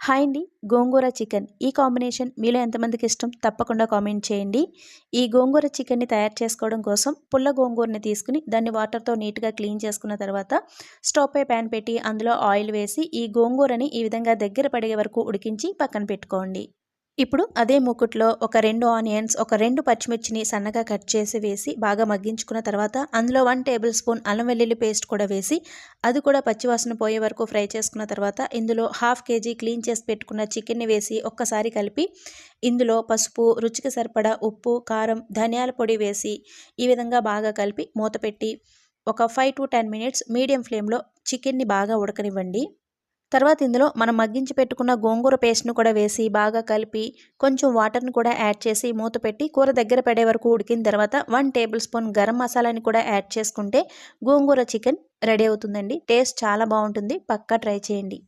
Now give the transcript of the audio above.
Hi అండి. గోంగూర chicken ఈ combination మీలో ఎంతమందికి ఇష్టం? తప్పకుండా కామెంట్ చేయండి. ఈ గోంగూర చికెన్‌ని తయారు చేసుకోవడం కోసం పుల్ల గోంగూరని తీసుకొని దాన్ని వాటర్‌తో నీట్‌గా క్లీన్ చేసుకున్న తర్వాత స్టవ్ పై పాన్ పెట్టి అందులో ఆయిల్ వేసి ఈ గోంగూరని ఈ విధంగా దగ్గర పడే వరకు ఉడికించి పక్కన పెట్టుకోండి. ఇప్పుడు అదే మూకుట్లో ఒక 2 ఆనియన్స్, ఒక 2 పచ్చిమిర్చిని సన్నగా కట్ చేసి వేసి బాగా మగ్గించుకున్న తర్వాత అందులో 1 టేబుల్ స్పూన్ అల్లం వెల్లుల్లి పేస్ట్ కూడా వేసి అది కూడా పచ్చివాసన పోయే వరకు ఫ్రై చేసుకున్న తర్వాత ఇందులో హాఫ్ కేజీ క్లీన్ చేసి పెట్టుకున్న చికెన్ని వేసి ఒక్కసారి కలిపి ఇందులో పసుపు, రుచికి సరిపడా ఉప్పు, కారం, ధనియాల పొడి వేసి ఈ విధంగా బాగా కలిపి మూత పెట్టి ఒక 5 to 10 మినిట్స్ మీడియం ఫ్లేమ్‌లో చికెన్ని బాగా ఉడకనివ్వండి. తర్వాత ఇందులో మనం మగ్గించి పెట్టుకున్న గోంగూర పేస్ట్‌ను కూడా వేసి బాగా కలిపి కొంచెం వాటర్‌ని కూడా యాడ్ చేసి మూత పెట్టి కూర దగ్గర పడే వరకు ఉడికిన తర్వాత 1 టేబుల్ స్పూన్ గరం మసాలాని కూడా యాడ్ చేసుకుంటే గోంగూర చికెన్ రెడీ అవుతుందండి. టేస్ట్ చాలా బావుంటుంది. పక్కా ట్రై చేయండి.